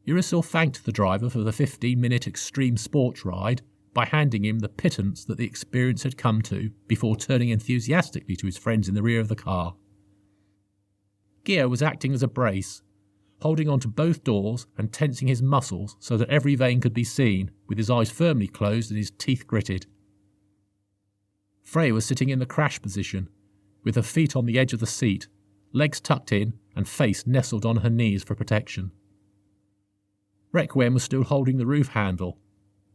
Urisil thanked the driver for the 15-minute extreme sports ride by handing him the pittance that the experience had come to before turning enthusiastically to his friends in the rear of the car. Gio was acting as a brace, holding on to both doors and tensing his muscles so that every vein could be seen, with his eyes firmly closed and his teeth gritted. Freya was sitting in the crash position, with her feet on the edge of the seat, legs tucked in and face nestled on her knees for protection. Requiem was still holding the roof handle,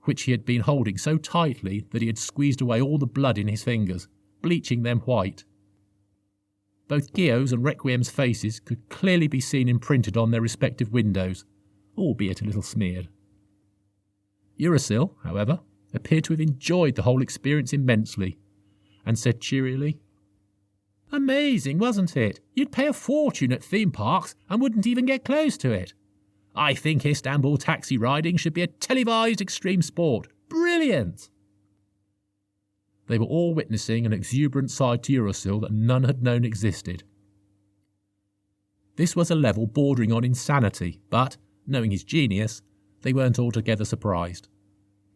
which he had been holding so tightly that he had squeezed away all the blood in his fingers, bleaching them white. Both Gio's and Requiem's faces could clearly be seen imprinted on their respective windows, albeit a little smeared. Urisil, however, appeared to have enjoyed the whole experience immensely, and said cheerily, "Amazing, wasn't it? You'd pay a fortune at theme parks and wouldn't even get close to it. I think Istanbul taxi riding should be a televised extreme sport. Brilliant!" They were all witnessing an exuberant side to Urisil that none had known existed. This was a level bordering on insanity, but, knowing his genius, they weren't altogether surprised.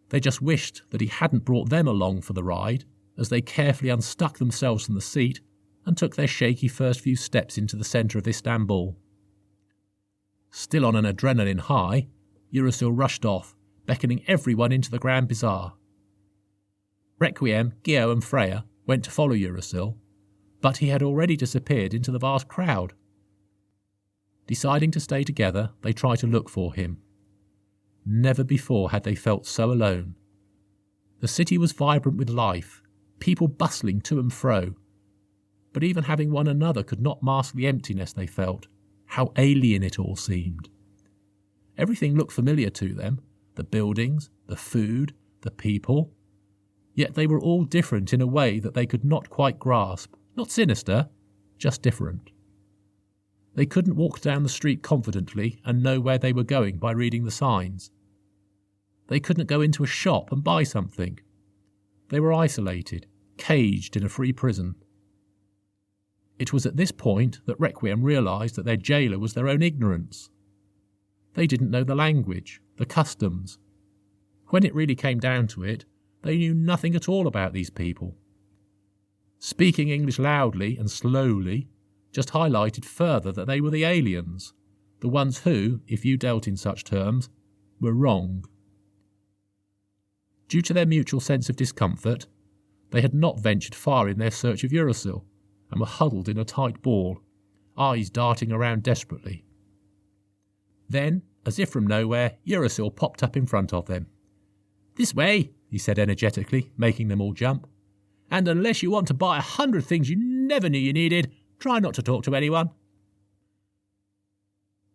They just wished that he hadn't brought them along for the ride, as they carefully unstuck themselves from the seat and took their shaky first few steps into the centre of Istanbul. Still on an adrenaline high, Urisil rushed off, beckoning everyone into the Grand Bazaar. Requiem, Gio and Freya went to follow Urisil, but he had already disappeared into the vast crowd. Deciding to stay together, they tried to look for him. Never before had they felt so alone. The city was vibrant with life, people bustling to and fro, but even having one another could not mask the emptiness they felt. How alien it all seemed. Everything looked familiar to them, the buildings, the food, the people. Yet they were all different in a way that they could not quite grasp. Not sinister, just different. They couldn't walk down the street confidently and know where they were going by reading the signs. They couldn't go into a shop and buy something. They were isolated, caged in a free prison. It was at this point that Requiem realised that their jailer was their own ignorance. They didn't know the language, the customs. When it really came down to it, they knew nothing at all about these people. Speaking English loudly and slowly just highlighted further that they were the aliens, the ones who, if you dealt in such terms, were wrong. Due to their mutual sense of discomfort, they had not ventured far in their search of Urisil, and were huddled in a tight ball, eyes darting around desperately. Then, as if from nowhere, Urisil popped up in front of them. "This way," he said energetically, making them all jump. "And unless you want to buy 100 things you never knew you needed, try not to talk to anyone."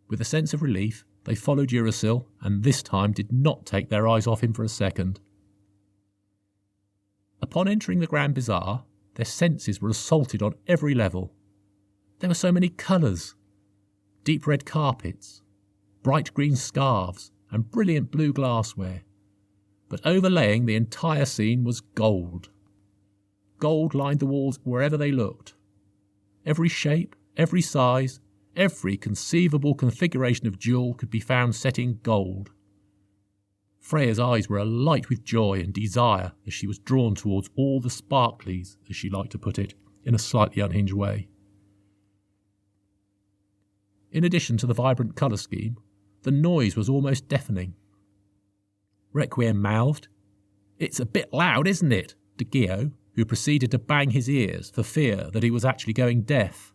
With a sense of relief, they followed Urisil, and this time did not take their eyes off him for a second. Upon entering the Grand Bazaar, their senses were assaulted on every level. There were so many colours. Deep red carpets, bright green scarves, and brilliant blue glassware. But overlaying the entire scene was gold. Gold lined the walls wherever they looked. Every shape, every size, every conceivable configuration of jewel could be found set in gold. Freya's eyes were alight with joy and desire as she was drawn towards all the sparklies, as she liked to put it, in a slightly unhinged way. In addition to the vibrant colour scheme, the noise was almost deafening. Requiem mouthed, "It's a bit loud, isn't it?" to Gio, who proceeded to bang his ears for fear that he was actually going deaf.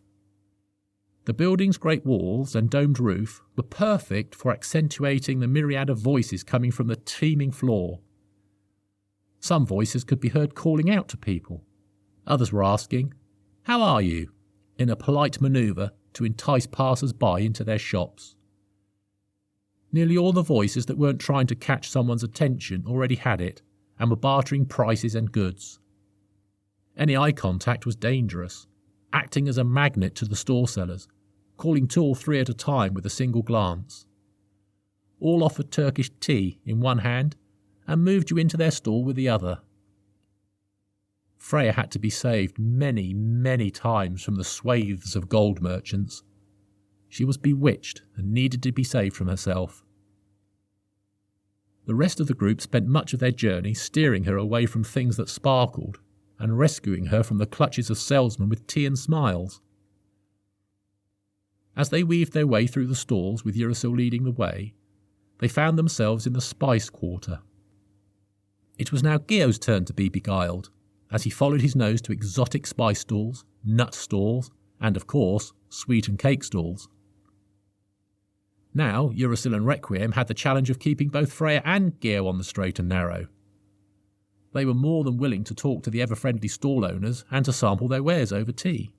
The building's great walls and domed roof were perfect for accentuating the myriad of voices coming from the teeming floor. Some voices could be heard calling out to people. Others were asking, "How are you?" in a polite manoeuvre to entice passers-by into their shops. Nearly all the voices that weren't trying to catch someone's attention already had it, and were bartering prices and goods. Any eye contact was dangerous, acting as a magnet to the store sellers, calling 2 or 3 at a time with a single glance. All offered Turkish tea in one hand and moved you into their stall with the other. Freya had to be saved many, many times from the swathes of gold merchants. She was bewitched and needed to be saved from herself. The rest of the group spent much of their journey steering her away from things that sparkled and rescuing her from the clutches of salesmen with tea and smiles. As they weaved their way through the stalls with Uracil leading the way, they found themselves in the spice quarter. It was now Gio's turn to be beguiled, as he followed his nose to exotic spice stalls, nut stalls, and, of course, sweet and cake stalls. Now, Uracil and Requiem had the challenge of keeping both Freya and Gio on the straight and narrow. They were more than willing to talk to the ever-friendly stall owners and to sample their wares over tea.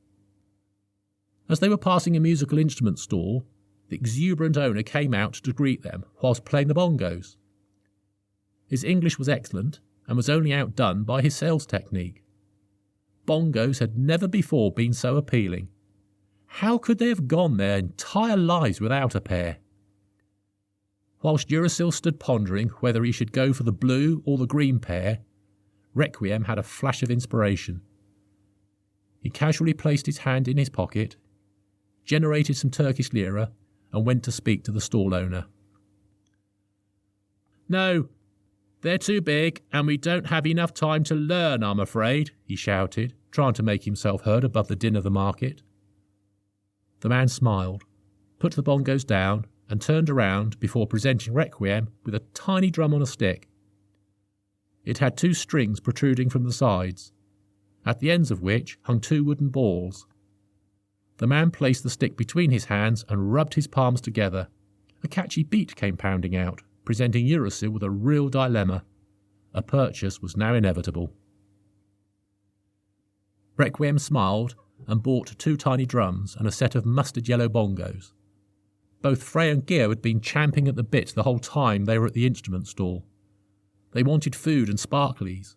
As they were passing a musical instrument stall, the exuberant owner came out to greet them whilst playing the bongos. His English was excellent and was only outdone by his sales technique. Bongos had never before been so appealing. How could they have gone their entire lives without a pair? Whilst Uracil stood pondering whether he should go for the blue or the green pair, Requiem had a flash of inspiration. He casually placed his hand in his pocket, generated some Turkish lira, and went to speak to the stall owner. "No, they're too big, and we don't have enough time to learn, I'm afraid," he shouted, trying to make himself heard above the din of the market. The man smiled, put the bongos down, and turned around before presenting Requiem with a tiny drum on a stick. It had 2 strings protruding from the sides, at the ends of which hung 2 wooden balls. The man placed the stick between his hands and rubbed his palms together. A catchy beat came pounding out, presenting Uracil with a real dilemma. A purchase was now inevitable. Requiem smiled and bought 2 tiny drums and a set of mustard yellow bongos. Both Freya and Gio had been champing at the bit the whole time they were at the instrument stall. They wanted food and sparklies.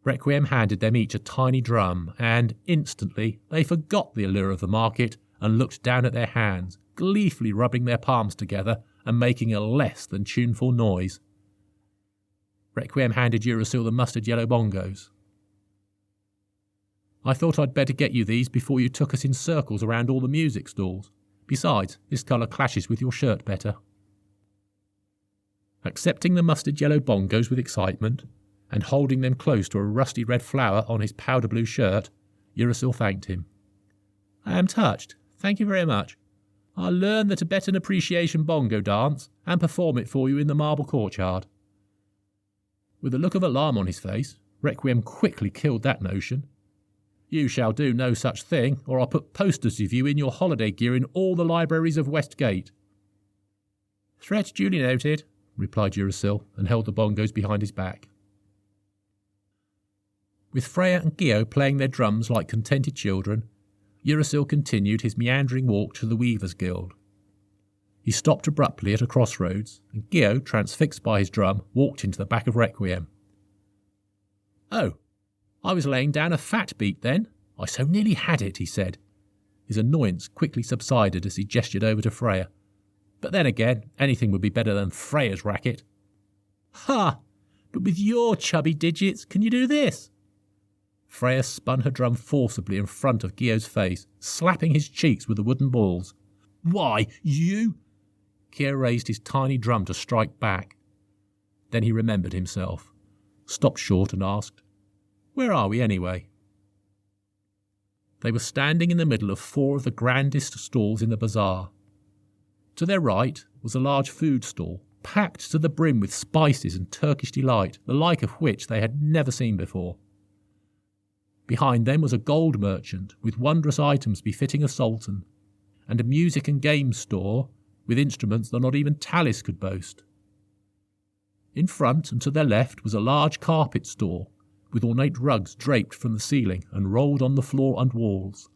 Requiem handed them each a tiny drum, and instantly they forgot the allure of the market and looked down at their hands, gleefully rubbing their palms together and making a less than tuneful noise. Requiem handed Uracil the mustard yellow bongos. "I thought I'd better get you these before you took us in circles around all the music stalls. Besides, this colour clashes with your shirt better." Accepting the mustard yellow bongos with excitement, and holding them close to a rusty red flower on his powder blue shirt, Uracil thanked him. "I am touched. Thank you very much. I'll learn the Tibetan appreciation bongo dance and perform it for you in the marble courtyard." With a look of alarm on his face, Requiem quickly killed that notion. "You shall do no such thing, or I'll put posters of you in your holiday gear in all the libraries of Westgate." "Threat duly noted," replied Uracil, and held the bongos behind his back. With Freya and Gio playing their drums like contented children, Uracil continued his meandering walk to the Weavers' Guild. He stopped abruptly at a crossroads, and Gio, transfixed by his drum, walked into the back of Requiem. "Oh, I was laying down a fat beat then. I so nearly had it," he said. His annoyance quickly subsided as he gestured over to Freya. "But then again, anything would be better than Freya's racket." "Ha! But with your chubby digits, can you do this?" Freya spun her drum forcibly in front of Gio's face, slapping his cheeks with the wooden balls. "Why, you—" Gio raised his tiny drum to strike back. Then he remembered himself, stopped short and asked, "Where are we anyway?" They were standing in the middle of 4 of the grandest stalls in the bazaar. To their right was a large food stall, packed to the brim with spices and Turkish delight, the like of which they had never seen before. Behind them was a gold merchant with wondrous items befitting a sultan, and a music and games store with instruments that not even Talis could boast. In front and to their left was a large carpet store, with ornate rugs draped from the ceiling and rolled on the floor and walls.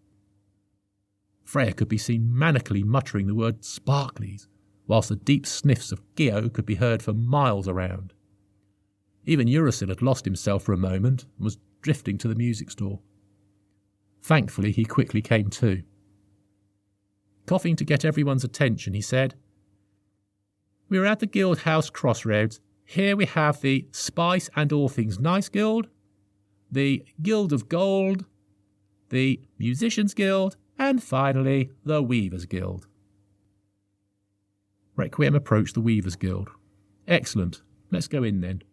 Freya could be seen manically muttering the word sparklies, whilst the deep sniffs of Gio could be heard for miles around. Even Uracil had lost himself for a moment and was drifting to the music store. Thankfully, he quickly came to. Coughing to get everyone's attention, he said, "We're at the Guild House crossroads. Here we have the Spice and All Things Nice Guild, the Guild of Gold, the Musicians Guild, and finally, the Weavers Guild." Requiem approached the Weavers Guild. Excellent. Let's go in then.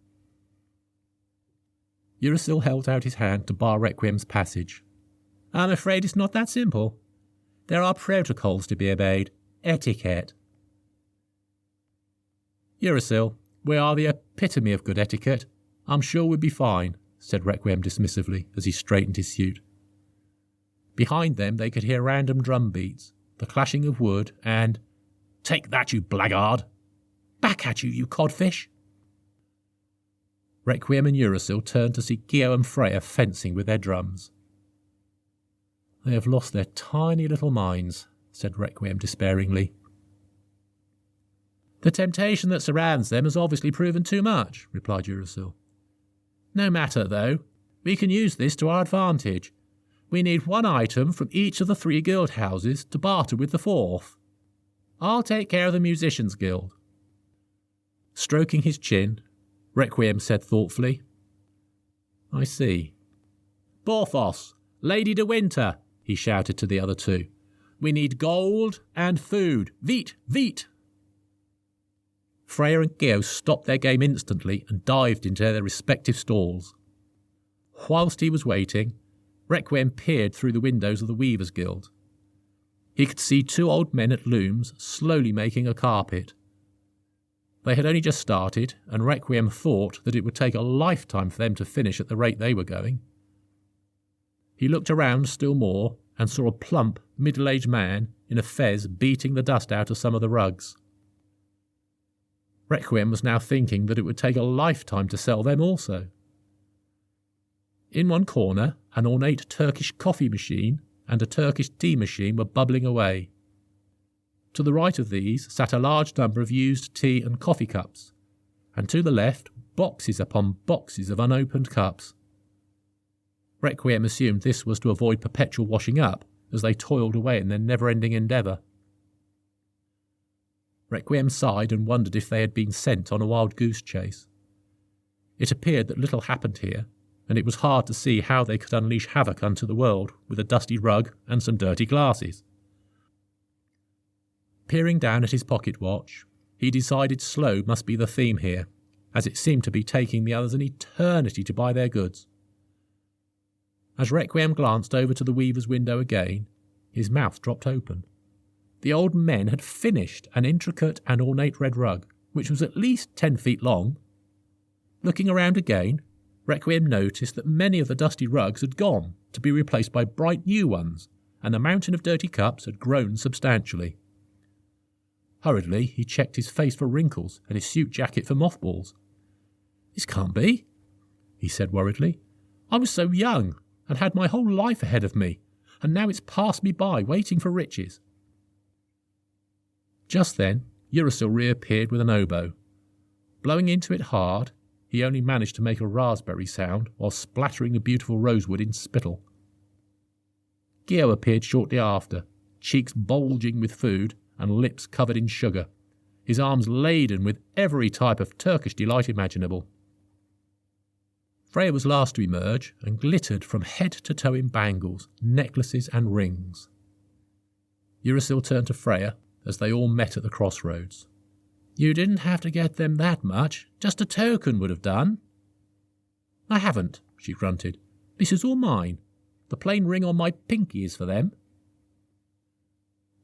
Urasil held out his hand to bar Requiem's passage. I'm afraid it's not that simple. There are protocols to be obeyed. Etiquette. Urasil, we are the epitome of good etiquette. I'm sure we'll be fine, said Requiem dismissively as he straightened his suit. Behind them they could hear random drum beats, the clashing of wood, and "Take that, you blackguard! Back at you, you codfish!" Requiem and Urasil turned to see Gio and Freya fencing with their drums. They have lost their tiny little minds, said Requiem despairingly. The temptation that surrounds them has obviously proven too much, replied Urasil. No matter, though. We can use this to our advantage. We need one item from each of the 3 guild houses to barter with the 4th. I'll take care of the Musicians' Guild. Stroking his chin, Requiem said thoughtfully, I see. Porthos, Lady de Winter, he shouted to the other 2. We need gold and food. Vite, vite! Freya and Geo stopped their game instantly and dived into their respective stalls. Whilst he was waiting, Requiem peered through the windows of the Weavers' Guild. He could see 2 old men at looms slowly making a carpet. They had only just started, and Requiem thought that it would take a lifetime for them to finish at the rate they were going. He looked around still more and saw a plump, middle-aged man in a fez beating the dust out of some of the rugs. Requiem was now thinking that it would take a lifetime to sell them also. In one corner, an ornate Turkish coffee machine and a Turkish tea machine were bubbling away. To the right of these sat a large number of used tea and coffee cups, and to the left, boxes upon boxes of unopened cups. Requiem assumed this was to avoid perpetual washing up as they toiled away in their never-ending endeavour. Requiem sighed and wondered if they had been sent on a wild goose chase. It appeared that little happened here, and it was hard to see how they could unleash havoc unto the world with a dusty rug and some dirty glasses. Peering down at his pocket watch, he decided slow must be the theme here, as it seemed to be taking the others an eternity to buy their goods. As Requiem glanced over to the weaver's window again, his mouth dropped open. The old men had finished an intricate and ornate red rug, which was at least 10 feet long. Looking around again, Requiem noticed that many of the dusty rugs had gone to be replaced by bright new ones, and the mountain of dirty cups had grown substantially. Hurriedly, he checked his face for wrinkles and his suit jacket for mothballs. This can't be, he said worriedly. I was so young and had my whole life ahead of me, and now it's passed me by waiting for riches. Just then, Urasil reappeared with an oboe. Blowing into it hard, he only managed to make a raspberry sound while splattering the beautiful rosewood in spittle. Gio appeared shortly after, cheeks bulging with food and lips covered in sugar, his arms laden with every type of Turkish delight imaginable. Freya was last to emerge and glittered from head to toe in bangles, necklaces and rings. Urasil turned to Freya as they all met at the crossroads. You didn't have to get them that much, just a token would have done. I haven't, she grunted. This is all mine. The plain ring on my pinky is for them.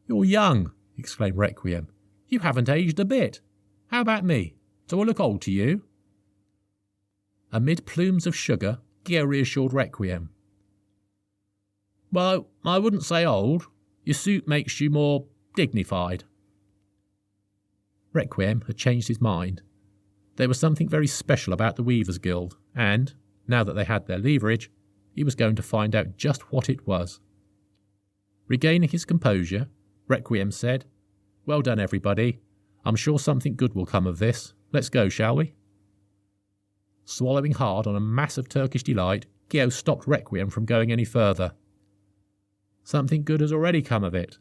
You're young, exclaimed Requiem. You haven't aged a bit. How about me? Do I look old to you? Amid plumes of sugar, Gio reassured Requiem. Well, I wouldn't say old. Your suit makes you more dignified. Requiem had changed his mind. There was something very special about the Weavers' Guild, and, now that they had their leverage, he was going to find out just what it was. Regaining his composure, Requiem said, Well done, everybody. I'm sure something good will come of this. Let's go, shall we? Swallowing hard on a mass of Turkish delight, Gio stopped Requiem from going any further. Something good has already come of it.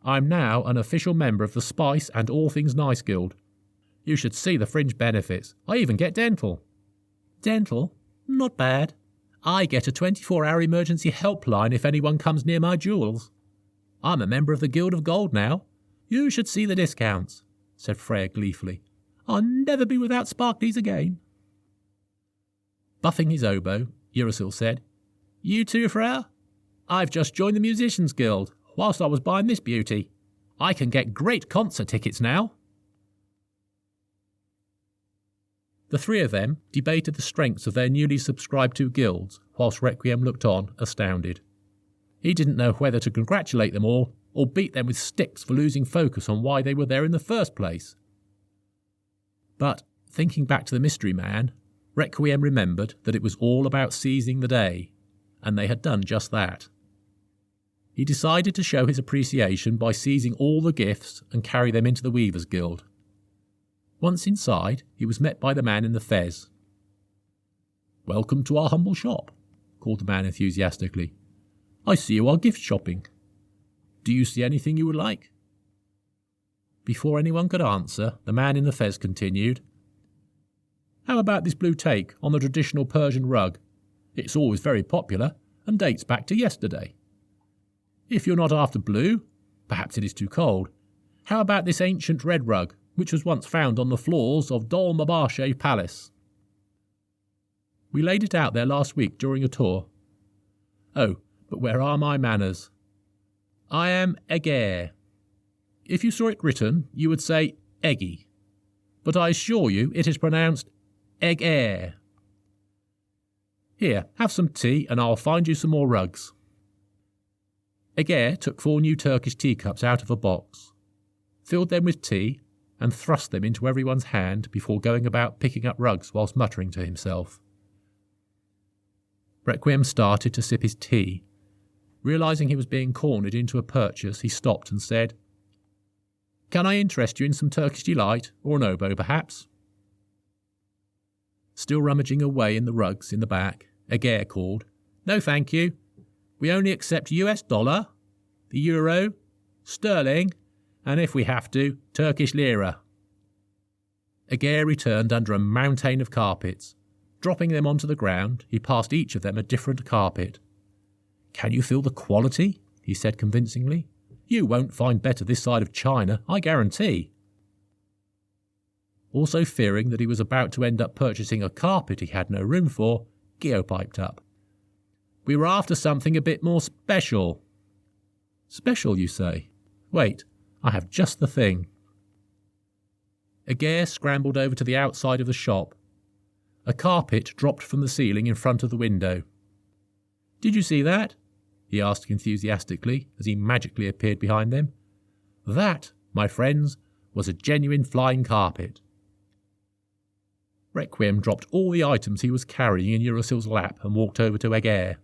I'm now an official member of the Spice and All Things Nice Guild. You should see the fringe benefits. I even get dental. Dental? Not bad. I get a 24-hour emergency helpline if anyone comes near my jewels. I'm a member of the Guild of Gold now. You should see the discounts, said Freya gleefully. I'll never be without sparklies again. Buffing his oboe, Urasil said, You too, Frere? I've just joined the Musicians' Guild, whilst I was buying this beauty. I can get great concert tickets now. The three of them debated the strengths of their newly subscribed to guilds, whilst Requiem looked on, astounded. He didn't know whether to congratulate them all, or beat them with sticks for losing focus on why they were there in the first place. But, thinking back to the mystery man, Requiem remembered that it was all about seizing the day, and they had done just that. He decided to show his appreciation by seizing all the gifts and carry them into the Weavers' Guild. Once inside, he was met by the man in the fez. "Welcome to our humble shop," called the man enthusiastically. "I see you are gift shopping. Do you see anything you would like?" Before anyone could answer, the man in the fez continued. "How about this blue take on the traditional Persian rug? It's always very popular and dates back to yesterday. If you're not after blue, perhaps it is too cold, how about this ancient red rug, which was once found on the floors of Dolmabahce Palace? We laid it out there last week during a tour. Oh, but where are my manners? I am Egger. If you saw it written, you would say Eggy, but I assure you it is pronounced Egg-air. Here, have some tea and I'll find you some more rugs." Egger took 4 new Turkish teacups out of a box, filled them with tea, and thrust them into everyone's hand before going about picking up rugs whilst muttering to himself. Requiem started to sip his tea. Realising he was being cornered into a purchase, he stopped and said, "Can I interest you in some Turkish delight, or an oboe, perhaps?" Still rummaging away in the rugs in the back, Egger called, "No, thank you. We only accept US dollar, the euro, sterling, and if we have to, Turkish lira." Egger returned under a mountain of carpets. Dropping them onto the ground, he passed each of them a different carpet. "Can you feel the quality?" he said convincingly. "You won't find better this side of China, I guarantee." Also fearing that he was about to end up purchasing a carpet he had no room for, Gio piped up. "We were after something a bit more special." "Special, you say? Wait, I have just the thing." Egger scrambled over to the outside of the shop. A carpet dropped from the ceiling in front of the window. "Did you see that?" he asked enthusiastically as he magically appeared behind them. "That, my friends, was a genuine flying carpet." Requiem dropped all the items he was carrying in Urasil's lap and walked over to Egger.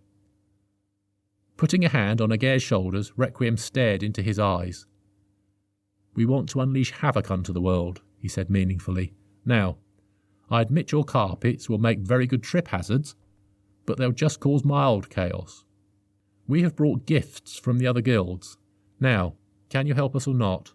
Putting a hand on Egger's shoulders, Requiem stared into his eyes. "We want to unleash havoc onto the world," he said meaningfully. "Now, I admit your carpets will make very good trip hazards, but they'll just cause mild chaos. We have brought gifts from the other guilds. Now, can you help us or not?"